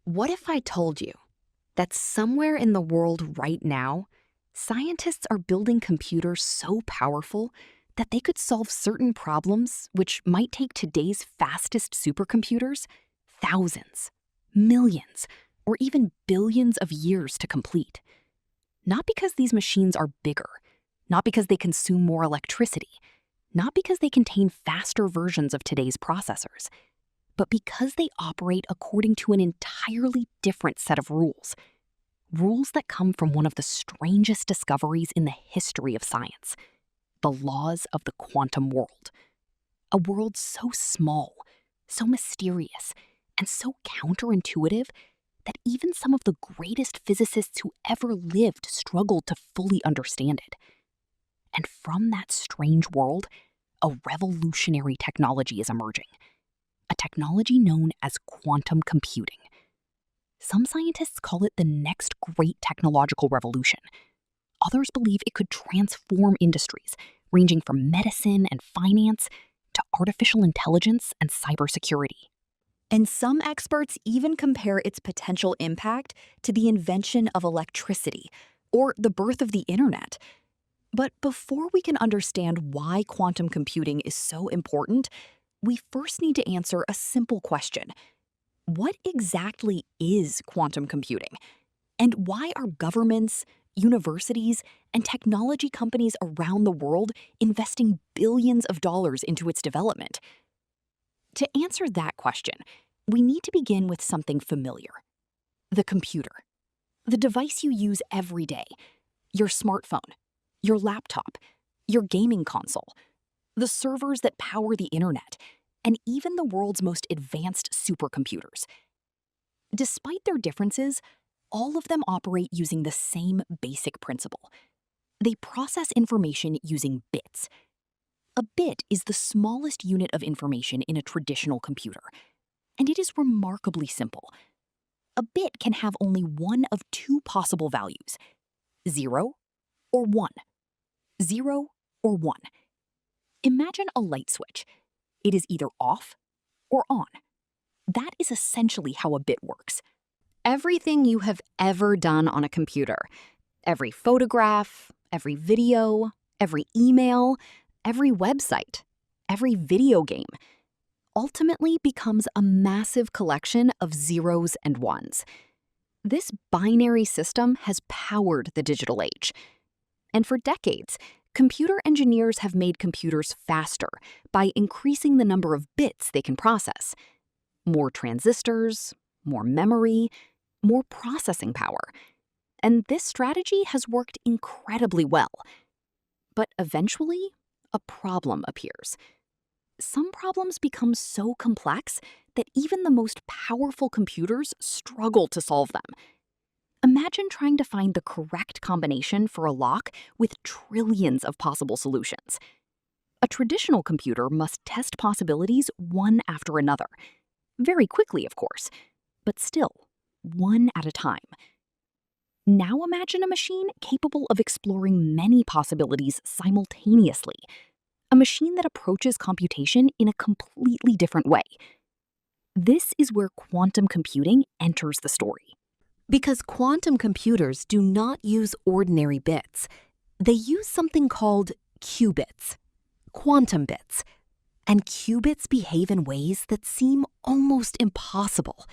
What if I told you that somewhere in the world right now, scientists are building computers so powerful that they could solve certain problems which might take today's fastest supercomputers thousands, millions, or even billions of years to complete? Not because these machines are bigger, not because they consume more electricity, not because they contain faster versions of today's processors, but because they operate according to an entirely different set of rules. Rules that come from one of the strangest discoveries in the history of science: the laws of the quantum world. A world so small, so mysterious, and so counterintuitive that even some of the greatest physicists who ever lived struggled to fully understand it. And from that strange world, a revolutionary technology is emerging. A technology known as quantum computing. Some scientists call it the next great technological revolution. Others believe it could transform industries, ranging from medicine and finance to artificial intelligence and cybersecurity. And some experts even compare its potential impact to the invention of electricity or the birth of the internet. But before we can understand why quantum computing is so important, we first need to answer a simple question. What exactly is quantum computing? And why are governments, universities, and technology companies around the world investing billions of dollars into its development? To answer that question, we need to begin with something familiar: the computer. The device you use every day, your smartphone, your laptop, your gaming console, the servers that power the internet, and even the world's most advanced supercomputers. Despite their differences, all of them operate using the same basic principle. They process information using bits. A bit is the smallest unit of information in a traditional computer, and it is remarkably simple. A bit can have only one of two possible values: 0 or 1. 0 or 1. Imagine a light switch. It is either off or on. That is essentially how a bit works. Everything you have ever done on a computer, every photograph, every video, every email, every website, every video game, ultimately becomes a massive collection of zeros and ones. This binary system has powered the digital age. And for decades, computer engineers have made computers faster by increasing the number of bits they can process. More transistors, more memory, more processing power. And this strategy has worked incredibly well. But eventually, a problem appears. Some problems become so complex that even the most powerful computers struggle to solve them. Imagine trying to find the correct combination for a lock with trillions of possible solutions. A traditional computer must test possibilities one after another. Very quickly, of course, but still, one at a time. Now imagine a machine capable of exploring many possibilities simultaneously. A machine that approaches computation in a completely different way. This is where quantum computing enters the story. Because quantum computers do not use ordinary bits. They use something called qubits, quantum bits. And qubits behave in ways that seem almost impossible.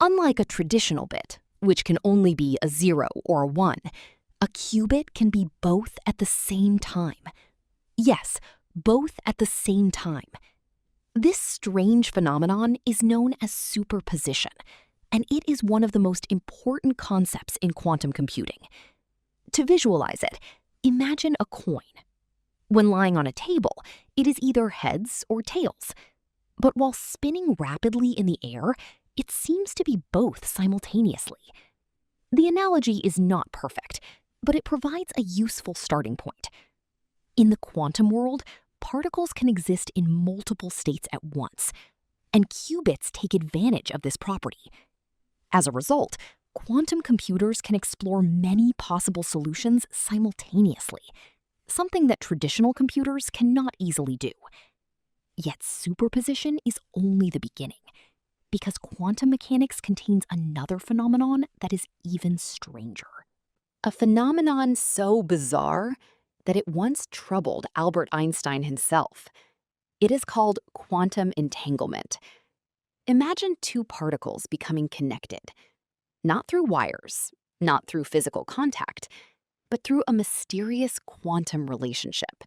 Unlike a traditional bit, which can only be a 0 or a 1, a qubit can be both at the same time. Yes, both at the same time. This strange phenomenon is known as superposition, and it is one of the most important concepts in quantum computing. To visualize it, imagine a coin. When lying on a table, it is either heads or tails. But while spinning rapidly in the air, it seems to be both simultaneously. The analogy is not perfect, but it provides a useful starting point. In the quantum world, particles can exist in multiple states at once, and qubits take advantage of this property. As a result, quantum computers can explore many possible solutions simultaneously, something that traditional computers cannot easily do. Yet superposition is only the beginning. because quantum mechanics contains another phenomenon that is even stranger. A phenomenon so bizarre that it once troubled Albert Einstein himself. It is called quantum entanglement. Imagine two particles becoming connected, not through wires, not through physical contact, but through a mysterious quantum relationship.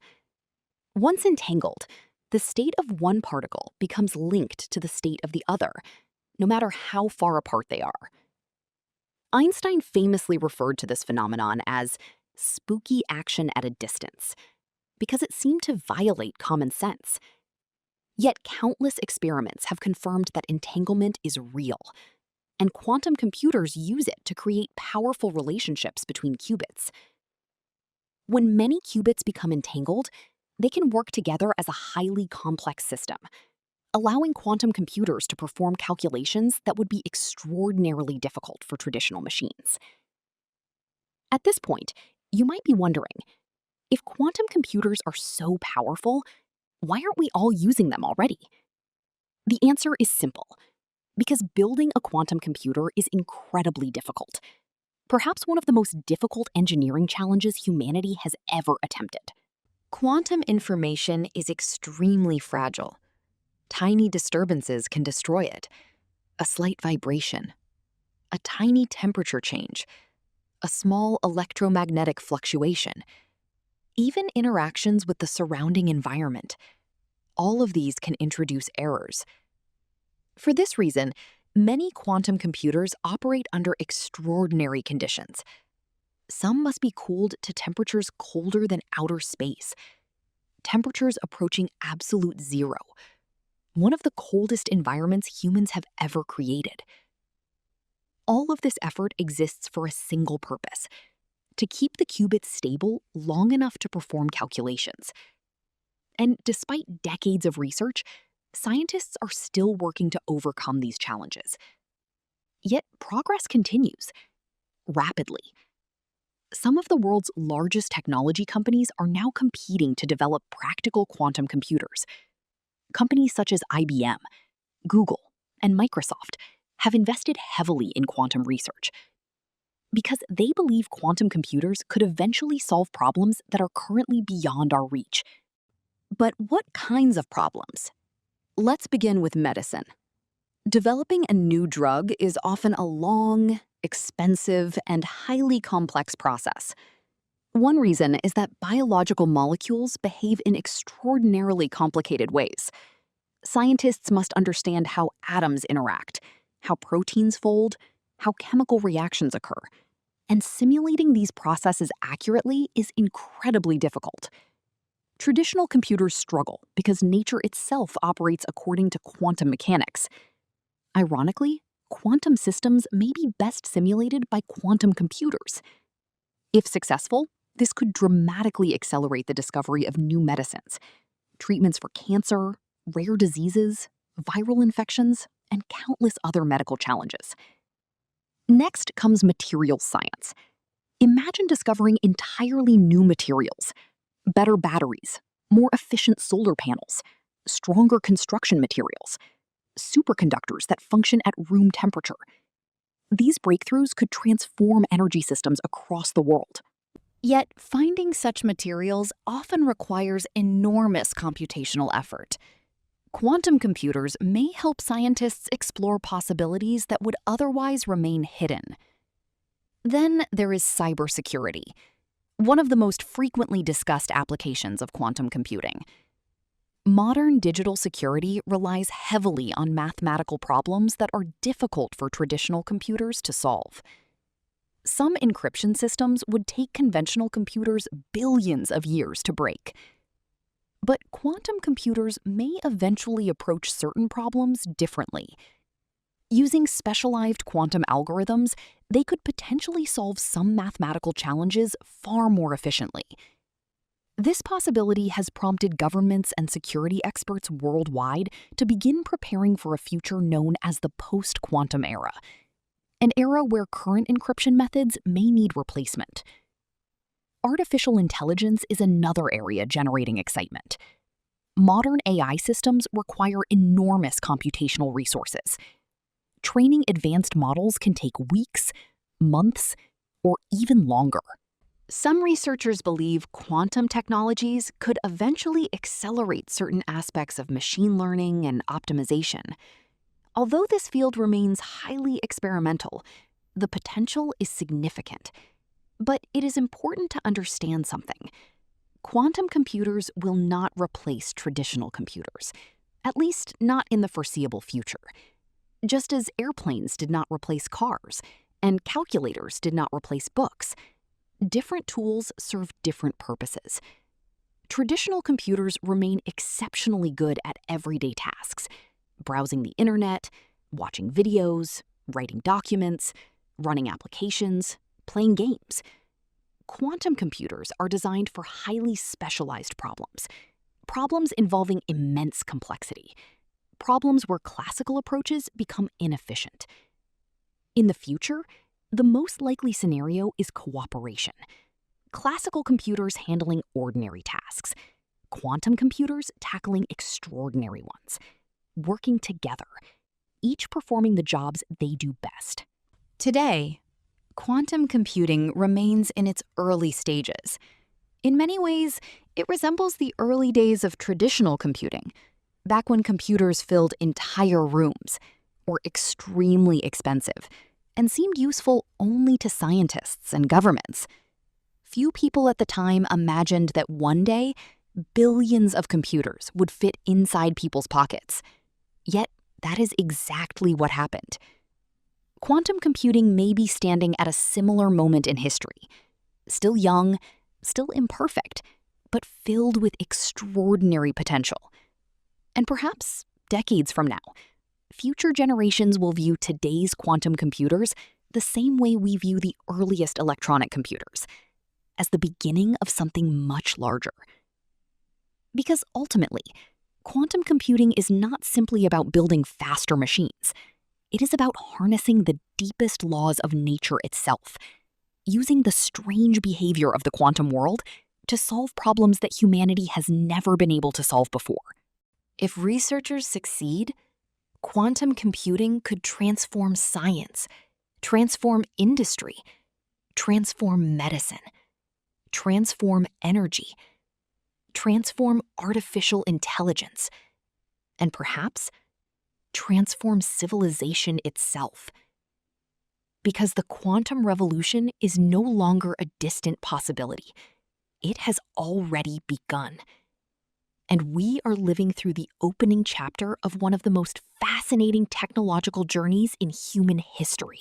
Once entangled, the state of one particle becomes linked to the state of the other, no matter how far apart they are. Einstein famously referred to this phenomenon as spooky action at a distance, because it seemed to violate common sense. Yet countless experiments have confirmed that entanglement is real, and quantum computers use it to create powerful relationships between qubits. When many qubits become entangled, they can work together as a highly complex system, allowing quantum computers to perform calculations that would be extraordinarily difficult for traditional machines. At this point, you might be wondering, if quantum computers are so powerful, why aren't we all using them already? The answer is simple. Because building a quantum computer is incredibly difficult. Perhaps one of the most difficult engineering challenges humanity has ever attempted. Quantum information is extremely fragile. Tiny disturbances can destroy it. A slight vibration, a tiny temperature change, a small electromagnetic fluctuation, even interactions with the surrounding environment. All of these can introduce errors. For this reason, many quantum computers operate under extraordinary conditions. Some must be cooled to temperatures colder than outer space, temperatures approaching absolute zero, one of the coldest environments humans have ever created. All of this effort exists for a single purpose: to keep the qubits stable long enough to perform calculations. And despite decades of research, scientists are still working to overcome these challenges. Yet progress continues, rapidly. Some of the world's largest technology companies are now competing to develop practical quantum computers. Companies such as IBM, Google, and Microsoft have invested heavily in quantum research because they believe quantum computers could eventually solve problems that are currently beyond our reach. But what kinds of problems? Let's begin with medicine. Developing a new drug is often a long, expensive, and highly complex process. One reason is that biological molecules behave in extraordinarily complicated ways. Scientists must understand how atoms interact, how proteins fold, how chemical reactions occur. And simulating these processes accurately is incredibly difficult. Traditional computers struggle because nature itself operates according to quantum mechanics. Ironically, quantum systems may be best simulated by quantum computers. If successful, this could dramatically accelerate the discovery of new medicines, treatments for cancer, rare diseases, viral infections, and countless other medical challenges. Next comes materials science. Imagine discovering entirely new materials, better batteries, more efficient solar panels, stronger construction materials, superconductors that function at room temperature. These breakthroughs could transform energy systems across the world. Yet, finding such materials often requires enormous computational effort. Quantum computers may help scientists explore possibilities that would otherwise remain hidden. Then there is cybersecurity, one of the most frequently discussed applications of quantum computing. Modern digital security relies heavily on mathematical problems that are difficult for traditional computers to solve. Some encryption systems would take conventional computers billions of years to break. But quantum computers may eventually approach certain problems differently. Using specialized quantum algorithms, they could potentially solve some mathematical challenges far more efficiently. This possibility has prompted governments and security experts worldwide to begin preparing for a future known as the post-quantum era, an era where current encryption methods may need replacement. Artificial intelligence is another area generating excitement. Modern AI systems require enormous computational resources, Training advanced models can take weeks, months, or even longer. Some researchers believe quantum technologies could eventually accelerate certain aspects of machine learning and optimization. Although this field remains highly experimental, the potential is significant. But it is important to understand something. Quantum computers will not replace traditional computers, at least not in the foreseeable future. Just as airplanes did not replace cars, and calculators did not replace books, different tools serve different purposes. Traditional computers remain exceptionally good at everyday tasks, browsing the internet, watching videos, writing documents, running applications, playing games. Quantum computers are designed for highly specialized problems involving immense complexity, problems where classical approaches become inefficient. In the future, the most likely scenario is cooperation. Classical computers handling ordinary tasks, quantum computers tackling extraordinary ones, working together, each performing the jobs they do best. Today, quantum computing remains in its early stages. In many ways, it resembles the early days of traditional computing, back when computers filled entire rooms, were extremely expensive, and seemed useful only to scientists and governments. Few people at the time imagined that one day, billions of computers would fit inside people's pockets. Yet, that is exactly what happened. Quantum computing may be standing at a similar moment in history. Still young, still imperfect, but filled with extraordinary potential. And perhaps decades from now, future generations will view today's quantum computers the same way we view the earliest electronic computers, as the beginning of something much larger. Because ultimately, quantum computing is not simply about building faster machines. It is about harnessing the deepest laws of nature itself, using the strange behavior of the quantum world to solve problems that humanity has never been able to solve before. If researchers succeed, quantum computing could transform science, transform industry, transform medicine, transform energy, transform artificial intelligence, and perhaps transform civilization itself. Because the quantum revolution is no longer a distant possibility. It has already begun. And we are living through the opening chapter of one of the most fascinating technological journeys in human history.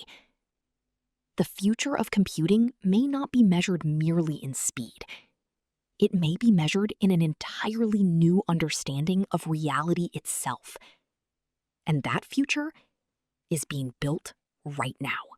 The future of computing may not be measured merely in speed. It may be measured in an entirely new understanding of reality itself. And that future is being built right now.